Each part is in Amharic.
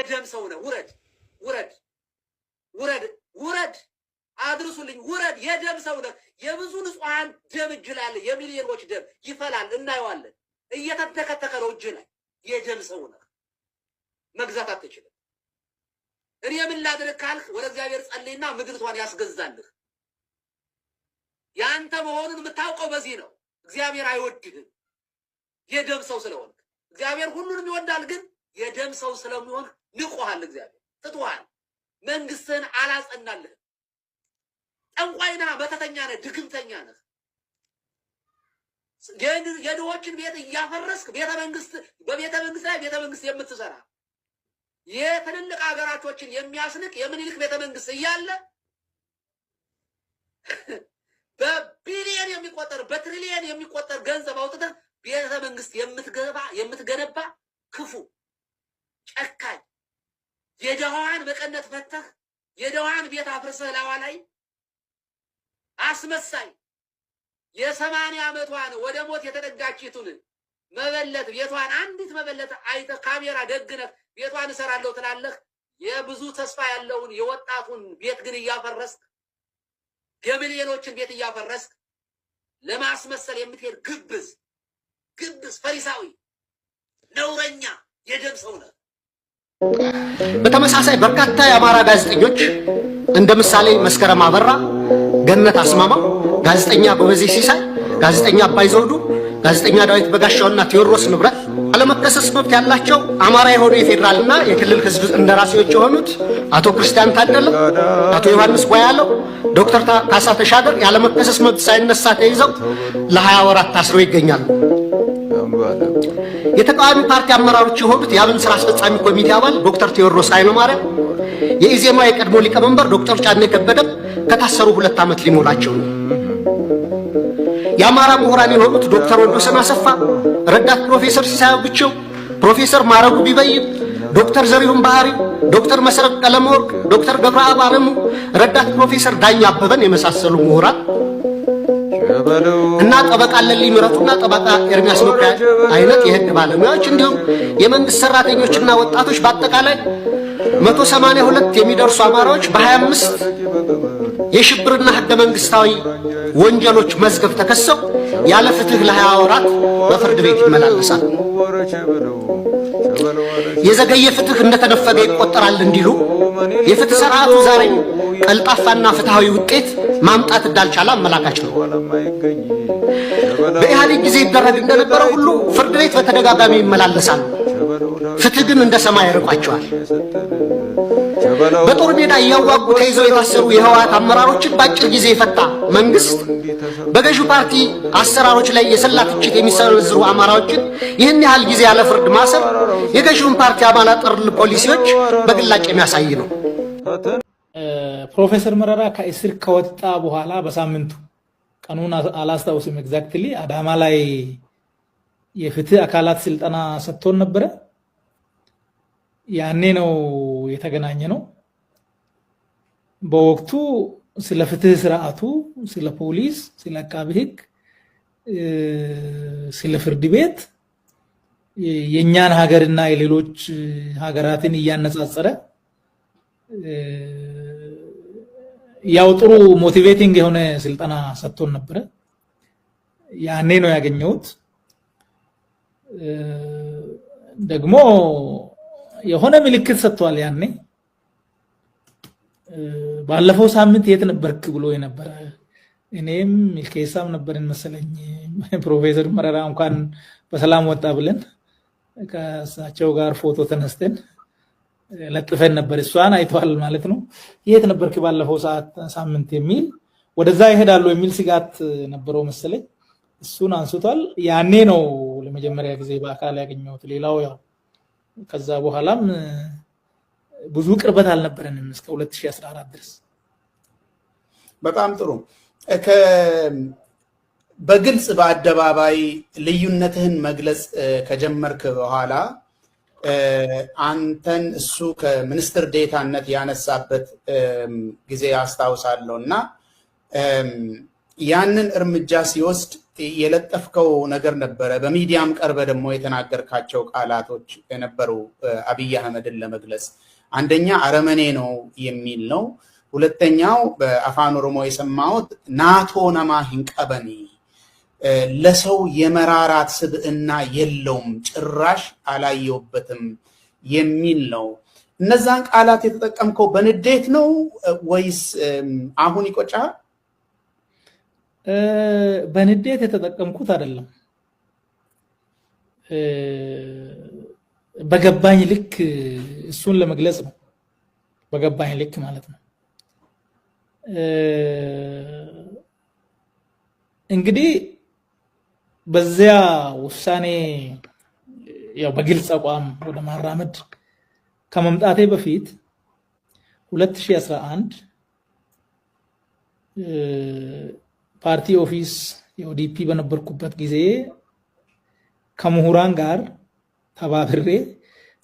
የደም ሰው ነህ ውረድ ውረድ ውረድ ውረድ አድርሱልኝ ውረድ የደም ሰው ነህ የብዙ ንጹሃን ደም እጅ ላይ አለ የሚሊዮኖች ደም ይፈላል እናየዋለን እየተተከተከ ነው እጅ ላይ የደም ሰው ነህ መግዛት አትችልም እኔ ምን ላድርግ ካልክ ወደ እግዚአብሔር ጸልይና ምድርቷን ያስገዛልህ ያንተ መሆኑን የምታውቀው በዚህ ነው እግዚአብሔር አይወድህም የደም ሰው ስለሆንክ እግዚአብሔር ሁሉንም ይወዳል ግን የደም ሰው ስለሚሆን ንቆሃል እግዚአብሔር ትቷል መንግስትን አላጸናልህ ጠንቋይና በተተኛ ነህ ድግምተኛ ነህ የድሆችን ቤት እያፈረስክ በቤተ መንግስት ላይ ቤተ መንግስት የምትሰራ የትልልቅ ሀገራቶችን የሚያስንቅ የምኒልክ ቤተ መንግስት እያለ በቢሊየን የሚቆጠር በትሪሊየን የሚቆጠር ገንዘብ አውጥተህ ቤተ መንግስት የምትገነባ ክፉ ጨካኝ የደሃዋን መቀነት ፈተህ የደሃዋን ቤት አፍርሰህ ላዋ ላይ አስመሳይ የ80 ዓመቷን ወደ ሞት የተጠጋችቱን መበለት ቤቷን አንዲት መበለት አይተህ ካሜራ ደግነህ ቤቷን እሰራለሁ ትላለህ የብዙ ተስፋ ያለውን የወጣቱን ቤት ግን እያፈረስክ የሚሊዮኖችን ቤት እያፈረስክ ለማስመሰል የምትሄድ ግብዝ ፈሪሳዊ ነውረኛ የደም ሰው ነህ በተመሳሳይ በርካታ የአማራ ጋዜጠኞች እንደ ምሳሌ መስከረም አበራ ገነት አስማማ ጋዜጠኛ ጎበዜ ሲሳይ ጋዜጠኛ አባይ ዘውዱ ጋዜጠኛ ዳዊት በጋሻውና ቴዎድሮስ ንብረት አለመከሰስ መብት ያላቸው አማራ የሆኑ የፌደራልና የክልል ህዝብ እንደራሴዎች የሆኑት አቶ ክርስቲያን ታደለ አቶ ዮሐንስ ቦያለው ዶክተር ካሳ ተሻገር ያለመከሰስ መብት ሳይነሳ ተይዘው ለ20 ወራት ታስረው ይገኛሉ የተቃዋሚ ፓርቲ አመራሮች የሆኑት የአብን ስራ አስፈጻሚ ኮሚቴ አባል ዶክተር ቴዎድሮስ ኃይለማርያም የኢዜማ የቀድሞ ሊቀመንበር ዶክተር ጫኔ ከበደ ከታሰሩ 2 ዓመት ሊሞላቸው ነው የአማራ ምሁራን የሆኑት ዶክተር ወንዶሰን አሰፋ ረዳት ፕሮፌሰር ሲሳይ ብቸው ፕሮፌሰር ማረጉ ቢበይን ዶክተር ዘሪሁን ባህሪ ዶክተር መሰረት ቀለመወርቅ ዶክተር ገብረአብ አለሙ ረዳት ፕሮፌሰር ዳኛ አበበን የመሳሰሉ ምሁራን እና ጠበቃ ለሊ ምረቱና ጠበቃ ኤርሚያስ መኩሪያ አይነት የህግ ባለሙያዎች እንዲሁም የመንግስት ሰራተኞችና ወጣቶች በአጠቃላይ 182 የሚደርሱ አማራዎች በ25 የሽብርና ህገ መንግስታዊ ወንጀሎች መዝገብ ተከሰው ያለ ፍትህ ለ20 ወራት በፍርድ ቤት ይመላለሳሉ የዘገየ ፍትህ እንደተነፈገ ይቆጠራል እንዲሉ የፍትህ ስርዓቱ ዛሬ ቀልጣፋና ፍትሃዊ ውጤት ማምጣት እንዳልቻለ አመላካች ነው በኢህአዴግ ጊዜ ይደረግ እንደነበረው ሁሉ ፍርድ ቤት በተደጋጋሚ ይመላለሳሉ ፍትህ ግን እንደ ሰማይ ርቋቸዋል በጦር ሜዳ ያዋጉ ተይዘው የታሰሩ የህወሓት አመራሮችን ባጭር ጊዜ ፈታ መንግስት በገዢው ፓርቲ አሰራሮች ላይ የሰላ ትችት የሚሰነዝሩ አማራዎችን ይህን ያህል ጊዜ ያለ ፍርድ ማሰር የገዢውን ፓርቲ አባላት ጥርል ፖሊሲዎች በግላጭ የሚያሳይ ነው ፕሮፌሰር መረራ ከእስር ከወጣ በኋላ በሳምንቱ ቀኑን አላስታውስም ኤግዛክትሊ አዳማ ላይ የፍትህ አካላት ስልጠና ሰጥቶን ነበር ያኔ ነው የተገናኘ ነው በወቅቱ ስለ ፍትህ ስርዓቱ ስለ ፖሊስ ስለ አቃቤ ህግ ስለ ፍርድ ቤት የኛን ሀገርና የሌሎች ሀገራትን ያነጻጸረ ያው ጥሩ ሞቲቬቲንግ የሆነ ስልጠና ሰጥቶን ነበር ያኔ ነው ያገኘሁት ደግሞ የሆነ ምልክት ሰጥቷል ያኔ ባለፈው ሳምንት የት ነበርክ ብሎ የነበረ እኔም ሚልኬሳም ነበርን መሰለኝ ፕሮፌሰር መረራ እንኳን በሰላም ወጣ ብለን ከሳቸው ጋር ፎቶ ተነስተን ለጥፈን ነበር እሷን አይቷል ማለት ነው የት ነበርክ ባለፈው ሳምንት የሚል ወደዛ ይሄዳሉ የሚል ስጋት ነበረው መሰለኝ እሱን አንስቷል ያኔ ነው ለመጀመሪያ ጊዜ በአካል ያገኘሁት ሌላው ያው ከዛ በኋላም ብዙ ቅርበት አልነበረንም እስከ 2014 ድረስ በጣም ጥሩ በግልጽ በአደባባይ ልዩነትህን መግለጽ ከጀመርክ በኋላ አንተን እሱ ከሚኒስትር ዴታነት ያነሳበት ጊዜ አስታውሳለሁና ያንን እርምጃ ሲወስድ የለጠፍከው ነገር ነበረ። በሚዲያም ቀርበ ደግሞ የተናገርካቸው ቃላቶች የነበሩ አብይ አህመድን ለመግለጽ አንደኛ አረመኔ ነው የሚል ነው። ሁለተኛው በአፋን ኦሮሞ የሰማሁት ናቶ ነማ ሂንቀበኒ ለሰው የመራራት ስብዕና የለውም ጭራሽ አላየውበትም የሚል ነው። እነዛን ቃላት የተጠቀምከው በንዴት ነው ወይስ አሁን ይቆጫል? በንዴት የተጠቀምኩት አይደለም። በገባኝ ልክ እሱን ለመግለጽ ነው። በገባኝ ልክ ማለት ነው። እንግዲህ በዚያ ውሳኔ ያው በግልጽ አቋም ወደ ማራመድ ከመምጣቴ በፊት 2011 ፓርቲ ኦፊስ የኦዲፒ በነበርኩበት ጊዜ ከምሁራን ጋር ተባብሬ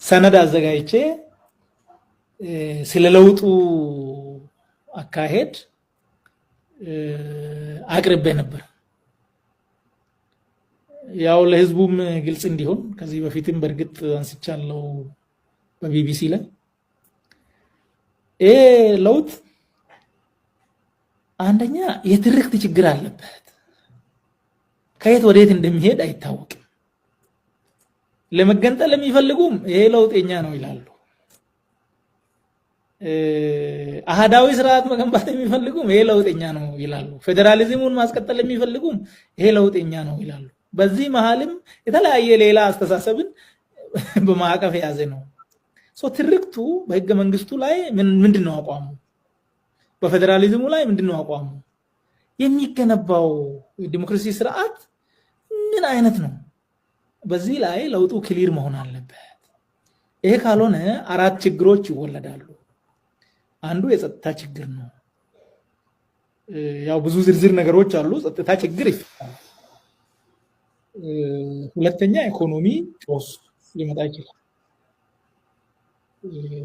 ሰነድ አዘጋጅቼ ስለለውጡ አካሄድ አቅርቤ ነበር። ያው ለህዝቡም ግልጽ እንዲሆን ከዚህ በፊትም በእርግጥ አንስቻለሁ በቢቢሲ ላይ ለውጥ አንደኛ የትርክት ችግር አለበት። ከየት ወዴት እንደሚሄድ አይታወቅም። ለመገንጠል የሚፈልጉም ይሄ ለውጤኛ ነው ይላሉ። አሃዳዊ ስርዓት መገንባት የሚፈልጉም ይሄ ለውጤኛ ነው ይላሉ። ፌዴራሊዝሙን ማስቀጠል የሚፈልጉም ይሄ ለውጤኛ ነው ይላሉ። በዚህ መሃልም የተለያየ ሌላ አስተሳሰብን በማዕቀፍ የያዘ ነው። ትርክቱ በህገ መንግስቱ ላይ ምንድነው አቋሙ? በፌዴራሊዝሙ ላይ ምንድነው አቋሙ? የሚገነባው የዲሞክራሲ ስርዓት ምን አይነት ነው? በዚህ ላይ ለውጡ ክሊር መሆን አለበት። ይሄ ካልሆነ አራት ችግሮች ይወለዳሉ። አንዱ የጸጥታ ችግር ነው። ያው ብዙ ዝርዝር ነገሮች አሉ። ጸጥታ ችግር ይፈታል። ሁለተኛ ኢኮኖሚ ጦስ ሊመጣ ይችላል።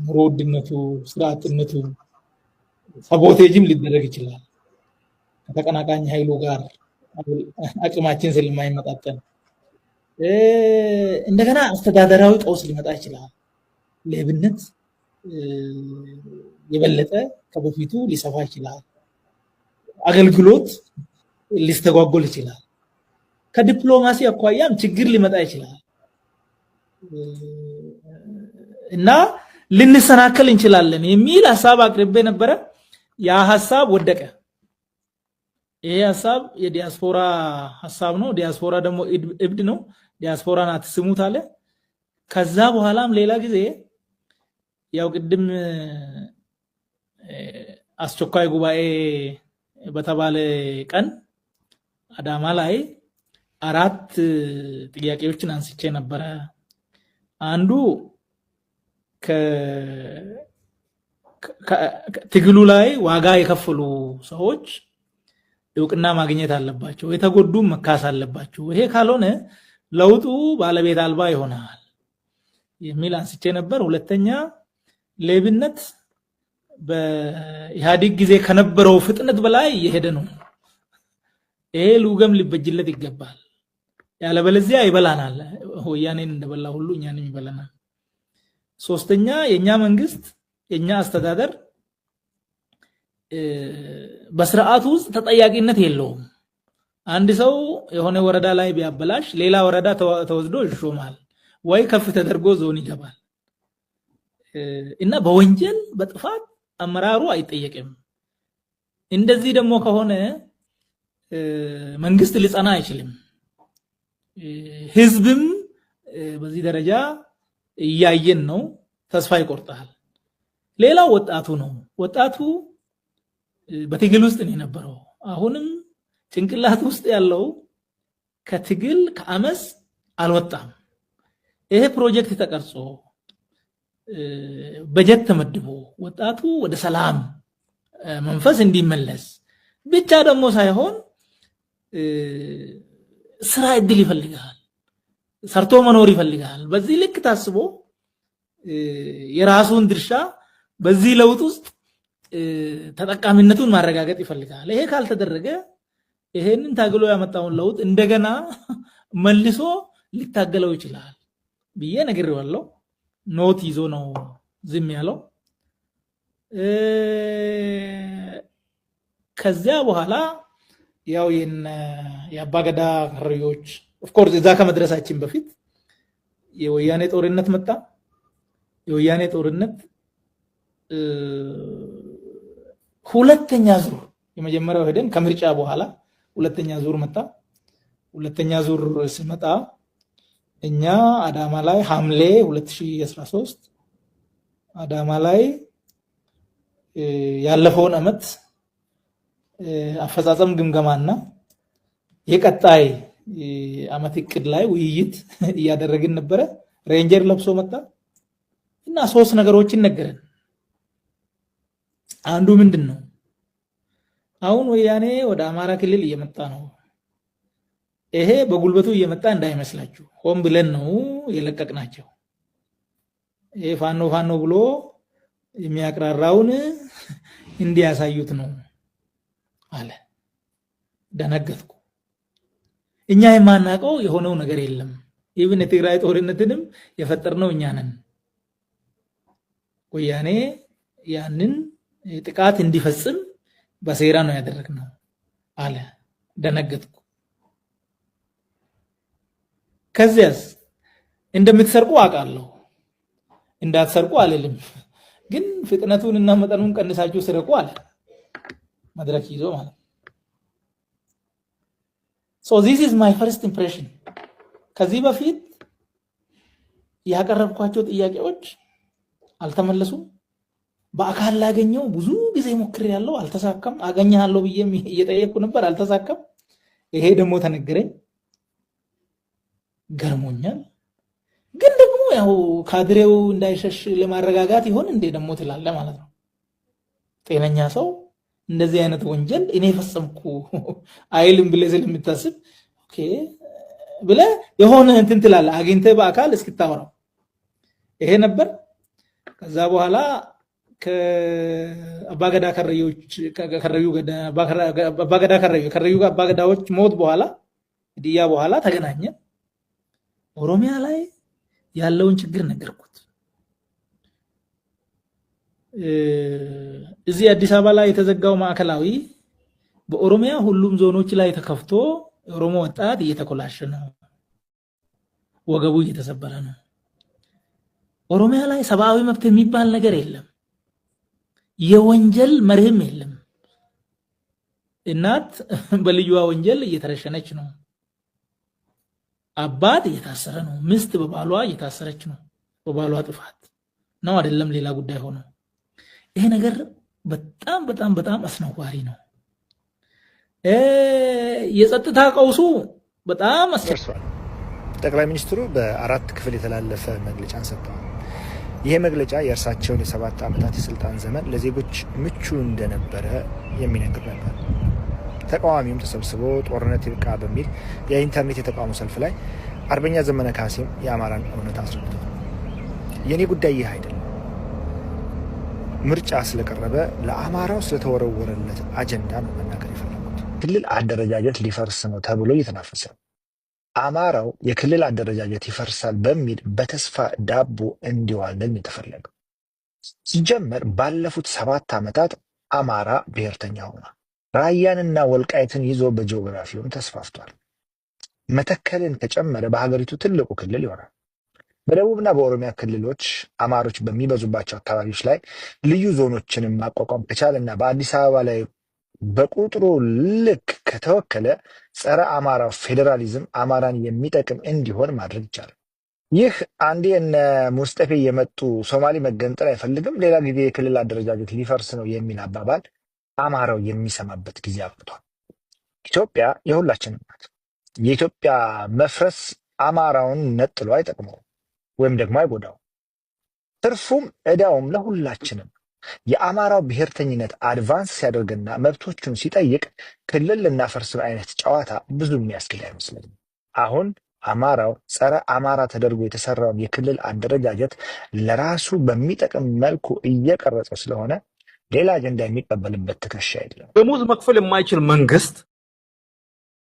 ኑሮ ውድነቱ፣ ስራ አጥነቱ፣ ሳቦቴጅም ሊደረግ ይችላል ከተቀናቃኝ ኃይሉ ጋር አቅማችን ስለማይመጣጠን። እንደገና አስተዳደራዊ ቀውስ ሊመጣ ይችላል። ሌብነት የበለጠ ከበፊቱ ሊሰፋ ይችላል። አገልግሎት ሊስተጓጎል ይችላል። ከዲፕሎማሲ አኳያም ችግር ሊመጣ ይችላል እና ልንሰናከል እንችላለን የሚል ሐሳብ አቅርቤ ነበረ። ያ ሐሳብ ወደቀ። ይሄ ሐሳብ የዲያስፖራ ሐሳብ ነው። ዲያስፖራ ደግሞ እብድ ነው። ዲያስፖራን አትስሙት አለ። ከዛ በኋላም ሌላ ጊዜ ያው ቅድም አስቸኳይ ጉባኤ በተባለ ቀን አዳማ ላይ አራት ጥያቄዎችን አንስቼ ነበረ። አንዱ ትግሉ ላይ ዋጋ የከፈሉ ሰዎች እውቅና ማግኘት አለባቸው፣ የተጎዱም መካስ አለባቸው። ይሄ ካልሆነ ለውጡ ባለቤት አልባ ይሆናል የሚል አንስቼ ነበር። ሁለተኛ ሌብነት በኢህአዴግ ጊዜ ከነበረው ፍጥነት በላይ እየሄደ ነው። ይሄ ልውገም ሊበጅለት ይገባል። ያለበለዚያ ይበላናል። ወያኔን እንደበላ ሁሉ እኛንም ይበላናል። ሶስተኛ የኛ መንግስት የኛ አስተዳደር በስርዓቱ ውስጥ ተጠያቂነት የለውም። አንድ ሰው የሆነ ወረዳ ላይ ቢያበላሽ ሌላ ወረዳ ተወስዶ ይሾማል ወይ ከፍ ተደርጎ ዞን ይገባል እና በወንጀል በጥፋት አመራሩ አይጠየቅም። እንደዚህ ደግሞ ከሆነ መንግስት ሊጸና አይችልም። ህዝብም በዚህ ደረጃ እያየን ነው፣ ተስፋ ይቆርጣል። ሌላው ወጣቱ ነው። ወጣቱ በትግል ውስጥ ነው የነበረው። አሁንም ጭንቅላት ውስጥ ያለው ከትግል ከአመፅ አልወጣም። ይሄ ፕሮጀክት ተቀርጾ በጀት ተመድቦ ወጣቱ ወደ ሰላም መንፈስ እንዲመለስ ብቻ ደግሞ ሳይሆን ስራ እድል ይፈልጋል፣ ሰርቶ መኖር ይፈልጋል። በዚህ ልክ ታስቦ የራሱን ድርሻ በዚህ ለውጥ ውስጥ ተጠቃሚነቱን ማረጋገጥ ይፈልጋል። ይሄ ካልተደረገ ይሄንን ታግሎ ያመጣውን ለውጥ እንደገና መልሶ ሊታገለው ይችላል ብዬ ነግሬዋለሁ። ኖት ይዞ ነው ዝም ያለው። ከዚያ በኋላ ያው የአባገዳ ከረዮች ኦፍኮርስ እዛ ከመድረሳችን በፊት የወያኔ ጦርነት መጣ። የወያኔ ጦርነት ሁለተኛ ዙር የመጀመሪያው ሄደን ከምርጫ በኋላ ሁለተኛ ዙር መጣ። ሁለተኛ ዙር ሲመጣ እኛ አዳማ ላይ ሐምሌ 2013 አዳማ ላይ ያለፈውን አመት አፈጻጸም ግምገማና የቀጣይ አመት እቅድ ላይ ውይይት እያደረግን ነበረ። ሬንጀር ለብሶ መጣ እና 3 ነገሮችን ነገረን። አንዱ ምንድነው? አሁን ወያኔ ወደ አማራ ክልል እየመጣ ነው። ይሄ በጉልበቱ እየመጣ እንዳይመስላችሁ፣ ሆን ብለን ነው የለቀቅናቸው። ይሄ ፋኖ ፋኖ ብሎ የሚያቅራራውን እንዲያሳዩት ነው አለ። ደነገጥኩ። እኛ የማናውቀው የሆነው ነገር የለም። ኢቭን የትግራይ ጦርነትንም የፈጠርነው እኛ ነን። ወያኔ ያንን ጥቃት እንዲፈጽም በሴራ ነው ያደረግነው አለ። ደነገጥኩ። ከዚያስ እንደምትሰርቁ አውቃለሁ፣ እንዳትሰርቁ አልልም፣ ግን ፍጥነቱን እና መጠኑን ቀንሳችሁ ስረቁ አለ። መድረክ ይዞ ማለት so this is my first impression። ከዚህ በፊት ያቀረብኳቸው ጥያቄዎች አልተመለሱም። በአካል ላገኘው ብዙ ጊዜ ሞክሬያለሁ፣ አልተሳካም። አገኘሃለሁ ብዬ እየጠየቅኩ ነበር፣ አልተሳካም። ይሄ ደግሞ ተነገረኝ፣ ገርሞኛል። ግን ደግሞ ያው ካድሬው እንዳይሸሽ ለማረጋጋት ይሆን እንዴ ደግሞ ትላለ ማለት ነው። ጤነኛ ሰው እንደዚህ አይነት ወንጀል እኔ ፈጸምኩ አይልም ብለህ ስለምታስብ ኦኬ ብለህ የሆነ እንትን ትላለህ፣ አግኝተህ በአካል እስክታወራው። ይሄ ነበር። ከዛ በኋላ ከአባገዳ ከረዮች ከረዩ አባገዳዎች ሞት በኋላ ድያ በኋላ ተገናኘ። ኦሮሚያ ላይ ያለውን ችግር ነገርኩት። እዚህ አዲስ አበባ ላይ የተዘጋው ማዕከላዊ በኦሮሚያ ሁሉም ዞኖች ላይ ተከፍቶ ኦሮሞ ወጣት እየተኮላሸ ነው፣ ወገቡ እየተሰበረ ነው። ኦሮሚያ ላይ ሰብአዊ መብት የሚባል ነገር የለም፣ የወንጀል መርህም የለም። እናት በልዩዋ ወንጀል እየተረሸነች ነው፣ አባት እየታሰረ ነው፣ ሚስት በባሏ እየታሰረች ነው። በባሏ ጥፋት ነው አይደለም ሌላ ጉዳይ ሆኖ ይሄ ነገር በጣም በጣም በጣም አስነዋሪ ነው። የጸጥታ ቀውሱ በጣም አስቸግሯል። ጠቅላይ ሚኒስትሩ በ4 ክፍል የተላለፈ መግለጫን ሰጥተዋል። ይሄ መግለጫ የእርሳቸውን የ7 ዓመታት የስልጣን ዘመን ለዜጎች ምቹ እንደነበረ የሚነግር ነበር። ተቃዋሚውም ተሰብስቦ ጦርነት ይብቃ በሚል የኢንተርኔት የተቃውሞ ሰልፍ ላይ አርበኛ ዘመነ ካሴም የአማራን እውነት አስረድተዋል። የኔ ጉዳይ ይህ አይደለም፣ ምርጫ ስለቀረበ ለአማራው ስለተወረወረለት አጀንዳ ነው መናገር የፈለጉት። ክልል አደረጃጀት ሊፈርስ ነው ተብሎ እየተናፈሰ ነው። አማራው የክልል አደረጃጀት ይፈርሳል በሚል በተስፋ ዳቦ እንዲዋልን የተፈለገው። ሲጀመር ባለፉት 7 ዓመታት አማራ ብሔርተኛ ሆኗል። ራያንና ወልቃይትን ይዞ በጂኦግራፊውም ተስፋፍቷል። መተከልን ከጨመረ በሀገሪቱ ትልቁ ክልል ይሆናል። በደቡብና በኦሮሚያ ክልሎች አማሮች በሚበዙባቸው አካባቢዎች ላይ ልዩ ዞኖችንም ማቋቋም ከቻለና በአዲስ አበባ ላይ በቁጥሩ ልክ ከተወከለ ጸረ አማራ ፌዴራሊዝም አማራን የሚጠቅም እንዲሆን ማድረግ ይቻላል። ይህ አንዴ እነ ሙስጠፌ የመጡ ሶማሌ መገንጠል አይፈልግም፣ ሌላ ጊዜ የክልል አደረጃጀት ሊፈርስ ነው የሚል አባባል አማራው የሚሰማበት ጊዜ አብቅቷል። ኢትዮጵያ የሁላችንም ናት። የኢትዮጵያ መፍረስ አማራውን ነጥሎ አይጠቅመውም ወይም ደግሞ አይጎዳው። ትርፉም ዕዳውም ለሁላችንም። የአማራው ብሔርተኝነት አድቫንስ ሲያደርግና መብቶቹን ሲጠይቅ ክልል ልናፈርስ አይነት ጨዋታ ብዙ የሚያስኬድ አይመስለኝም። አሁን አማራው ጸረ አማራ ተደርጎ የተሰራውን የክልል አደረጃጀት ለራሱ በሚጠቅም መልኩ እየቀረጸ ስለሆነ ሌላ አጀንዳ የሚቀበልበት ትከሻ የለም። ደሞዝ መክፈል የማይችል መንግስት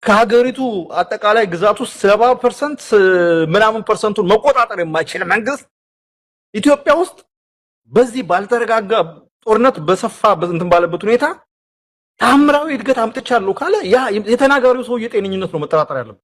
ከሀገሪቱ አጠቃላይ ግዛት ውስጥ 70% ምናምን ፐርሰንቱን መቆጣጠር የማይችል መንግስት ኢትዮጵያ ውስጥ በዚህ ባልተረጋጋ ጦርነት በሰፋ እንትን ባለበት ሁኔታ ታምራዊ እድገት አምጥቻለሁ ካለ ያ የተናጋሪው ሰውዬ ጤነኝነት ነው መጠራጠር ያለበት።